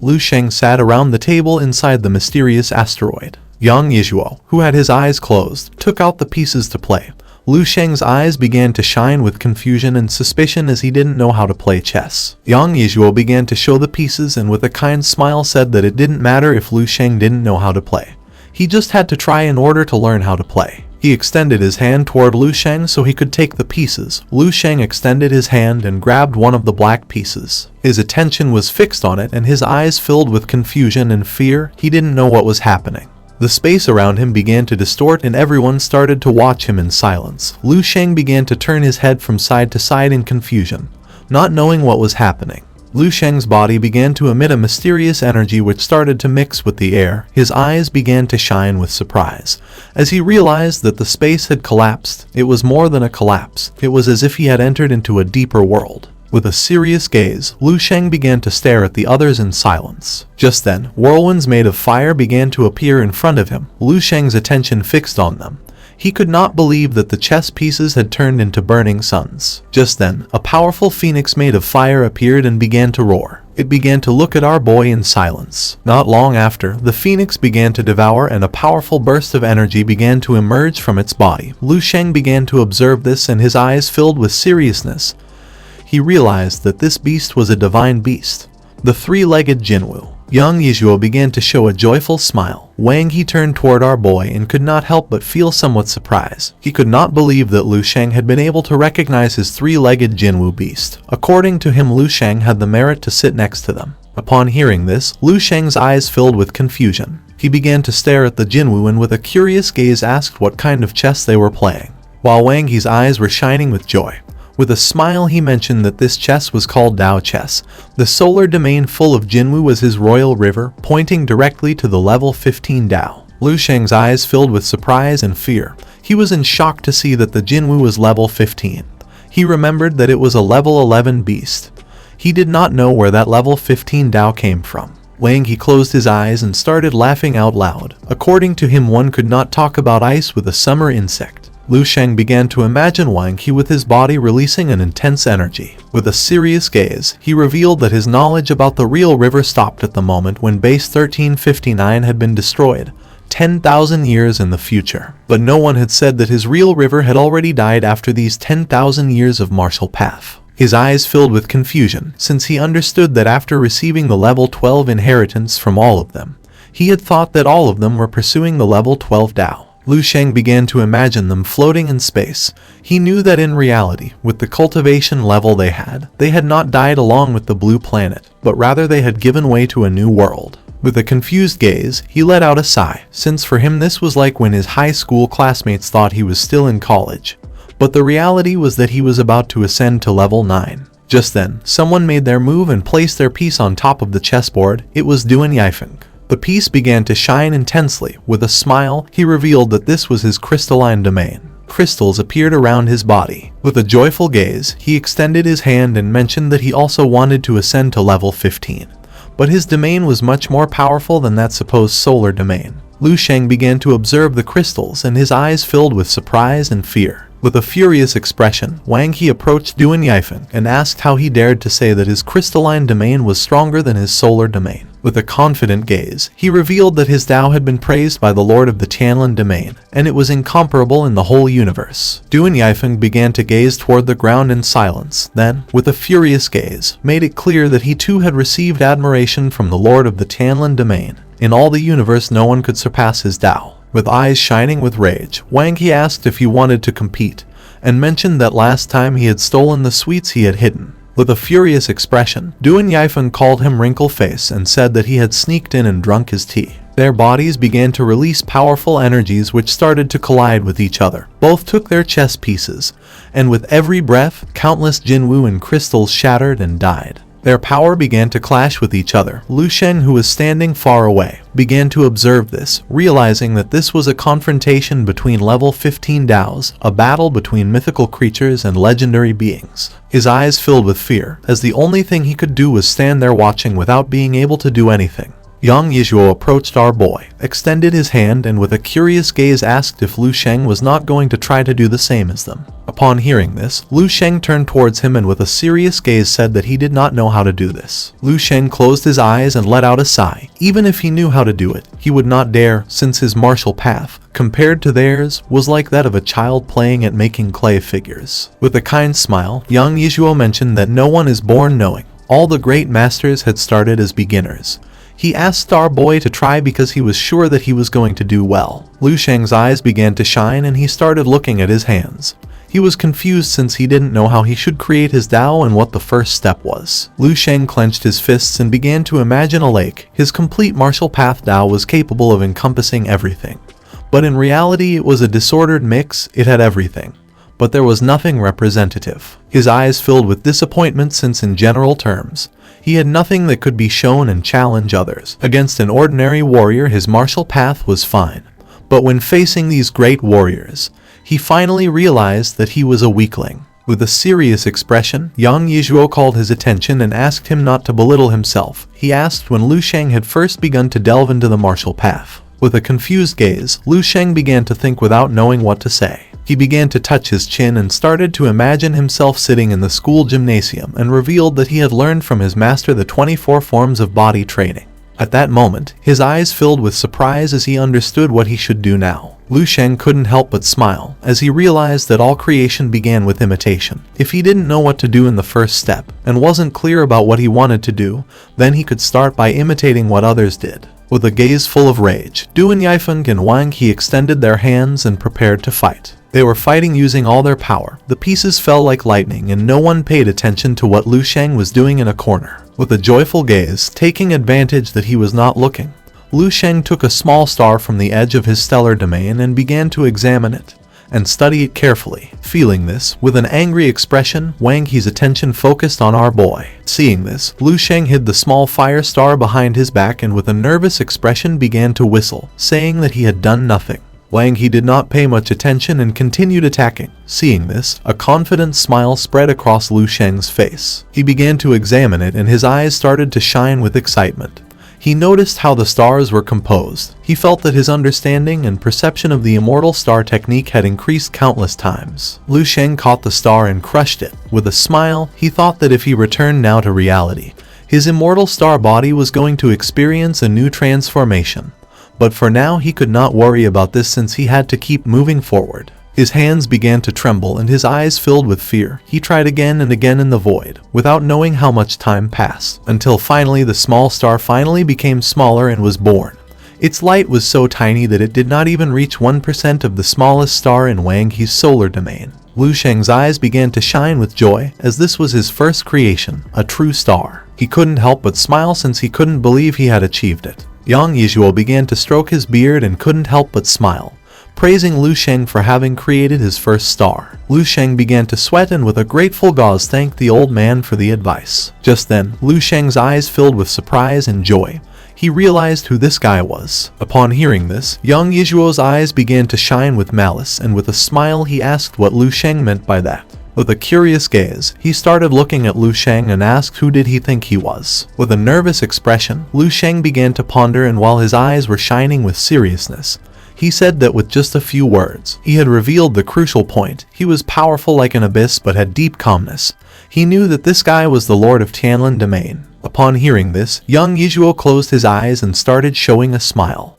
Lu Sheng sat around the table inside the mysterious asteroid. Yang Yizhuo, who had his eyes closed, took out the pieces to play. Lu Sheng's eyes began to shine with confusion and suspicion as he didn't know how to play chess. Yang Yizhuo began to show the pieces and with a kind smile said that it didn't matter if Lu Sheng didn't know how to play. He just had to try in order to learn how to play. He extended his hand toward Lu Sheng so he could take the pieces. Lu Sheng extended his hand and grabbed one of the black pieces. His attention was fixed on it and his eyes filled with confusion and fear. He didn't know what was happening. The space around him began to distort and everyone started to watch him in silence. Lu Sheng began to turn his head from side to side in confusion, not knowing what was happening. Lu Sheng's body began to emit a mysterious energy which started to mix with the air. His eyes began to shine with surprise. As he realized that the space had collapsed, it was more than a collapse. It was as if he had entered into a deeper world. With a serious gaze, Lu Sheng began to stare at the others in silence. Just then, whirlwinds made of fire began to appear in front of him. Lu Sheng's attention fixed on them. He could not believe that the chess pieces had turned into burning suns. Just then, a powerful phoenix made of fire appeared and began to roar. It began to look at our boy in silence. Not long after, the phoenix began to devour and a powerful burst of energy began to emerge from its body. Lu Sheng began to observe this and his eyes filled with seriousness. He realized that this beast was a divine beast, the three-legged Jinwu. Yang Yizhuo began to show a joyful smile. Wang He turned toward our boy and could not help but feel somewhat surprised. He could not believe that Lu Sheng had been able to recognize his three-legged Jinwu beast. According to him, Lu Sheng had the merit to sit next to them. Upon hearing this, Lu Sheng's eyes filled with confusion. He began to stare at the Jinwu and with a curious gaze asked what kind of chess they were playing, while Wang He's eyes were shining with joy. With a smile he mentioned that this chess was called Dao chess. The solar domain full of Jinwu was his royal river, pointing directly to the level 15 Dao. Lu Sheng's eyes filled with surprise and fear. He was in shock to see that the Jinwu was level 15. He remembered that it was a level 11 beast. He did not know where that level 15 Dao came from. Wang He closed his eyes and started laughing out loud. According to him, one could not talk about ice with a summer insect. Lu Sheng began to imagine Wang He with his body releasing an intense energy. With a serious gaze, he revealed that his knowledge about the real river stopped at the moment when base 1359 had been destroyed, 10,000 years in the future. But no one had said that his real river had already died after these 10,000 years of martial path. His eyes filled with confusion, since he understood that after receiving the level 12 inheritance from all of them, he had thought that all of them were pursuing the level 12 Dao. Lu Sheng began to imagine them floating in space. He knew that in reality, with the cultivation level they had not died along with the blue planet, but rather they had given way to a new world. With a confused gaze, he let out a sigh, since for him this was like when his high school classmates thought he was still in college. But the reality was that he was about to ascend to level 9. Just then, someone made their move and placed their piece on top of the chessboard. It was Duan Yifeng. The piece began to shine intensely. With a smile, he revealed that this was his crystalline domain. Crystals appeared around his body. With a joyful gaze, he extended his hand and mentioned that he also wanted to ascend to level 15. But his domain was much more powerful than that supposed solar domain. Lu Sheng began to observe the crystals and his eyes filled with surprise and fear. With a furious expression, Wang He approached Duan Yifeng and asked how he dared to say that his crystalline domain was stronger than his solar domain. With a confident gaze, he revealed that his Dao had been praised by the Lord of the Tianlin domain, and it was incomparable in the whole universe. Duan Yifeng began to gaze toward the ground in silence, then, with a furious gaze, made it clear that he too had received admiration from the Lord of the Tianlin domain. In all the universe no one could surpass his Dao. With eyes shining with rage, Wang He asked if he wanted to compete, and mentioned that last time he had stolen the sweets he had hidden. With a furious expression, Duan Yifeng called him Wrinkle Face and said that he had sneaked in and drunk his tea. Their bodies began to release powerful energies which started to collide with each other. Both took their chess pieces, and with every breath, countless Jinwu and crystals shattered and died. Their power began to clash with each other. Lu Sheng, who was standing far away, began to observe this, realizing that this was a confrontation between level 15 Daos, a battle between mythical creatures and legendary beings. His eyes filled with fear, as the only thing he could do was stand there watching without being able to do anything. Young Yizhuo approached our boy, extended his hand, and with a curious gaze asked if Lu Sheng was not going to try to do the same as them. Upon hearing this, Lu Sheng turned towards him and with a serious gaze said that he did not know how to do this. Lu Sheng closed his eyes and let out a sigh. Even if he knew how to do it, he would not dare, since his martial path, compared to theirs, was like that of a child playing at making clay figures. With a kind smile, Young Yizhuo mentioned that no one is born knowing. All the great masters had started as beginners. He asked our boy to try because he was sure that he was going to do well. Lu Sheng's eyes began to shine and he started looking at his hands. He was confused since he didn't know how he should create his Dao and what the first step was. Lu Sheng clenched his fists and began to imagine a lake. His complete martial path Dao was capable of encompassing everything. But in reality it was a disordered mix. It had everything, but there was nothing representative. His eyes filled with disappointment since in general terms, he had nothing that could be shown and challenge others. Against an ordinary warrior his martial path was fine, but when facing these great warriors, he finally realized that he was a weakling. With a serious expression, Young Yizhuo called his attention and asked him not to belittle himself. He asked when Lu Sheng had first begun to delve into the martial path. With a confused gaze, Lu Sheng began to think without knowing what to say. He began to touch his chin and started to imagine himself sitting in the school gymnasium and revealed that he had learned from his master the 24 forms of body training. At that moment, his eyes filled with surprise as he understood what he should do now. Lu Sheng couldn't help but smile as he realized that all creation began with imitation. If he didn't know what to do in the first step and wasn't clear about what he wanted to do, then he could start by imitating what others did. With a gaze full of rage, Du and Yifeng and Wang He extended their hands and prepared to fight. They were fighting using all their power. The pieces fell like lightning and no one paid attention to what Lu Sheng was doing in a corner. With a joyful gaze, taking advantage that he was not looking, Lu Sheng took a small star from the edge of his stellar domain and began to examine it and study it carefully. Feeling this, with an angry expression, Wang He's attention focused on our boy. Seeing this, Lu Sheng hid the small fire star behind his back and with a nervous expression began to whistle, saying that he had done nothing. Wang He did not pay much attention and continued attacking. Seeing this, a confident smile spread across Lu Sheng's face. He began to examine it and his eyes started to shine with excitement. He noticed how the stars were composed. He felt that his understanding and perception of the immortal star technique had increased countless times. Lu Sheng caught the star and crushed it. With a smile, he thought that if he returned now to reality, his immortal star body was going to experience a new transformation. But for now he could not worry about this since he had to keep moving forward. His hands began to tremble and his eyes filled with fear. He tried again and again in the void, without knowing how much time passed, until finally the small star finally became smaller and was born. Its light was so tiny that it did not even reach 1% of the smallest star in Wang He's solar domain. Lu Sheng's eyes began to shine with joy, as this was his first creation, a true star. He couldn't help but smile since he couldn't believe he had achieved it. Young Yizhuo began to stroke his beard and couldn't help but smile, praising Lu Sheng for having created his first star. Lu Sheng began to sweat and with a grateful gaze thanked the old man for the advice. Just then, Lu Sheng's eyes filled with surprise and joy. He realized who this guy was. Upon hearing this, Young Yizhuo's eyes began to shine with malice and with a smile he asked what Lu Sheng meant by that. With a curious gaze, he started looking at Lu Sheng and asked who did he think he was. With a nervous expression, Lu Sheng began to ponder and while his eyes were shining with seriousness, he said that with just a few words, he had revealed the crucial point. He was powerful like an abyss but had deep calmness. He knew that this guy was the Lord of Tianlin Domain. Upon hearing this, Young Yizhuo closed his eyes and started showing a smile.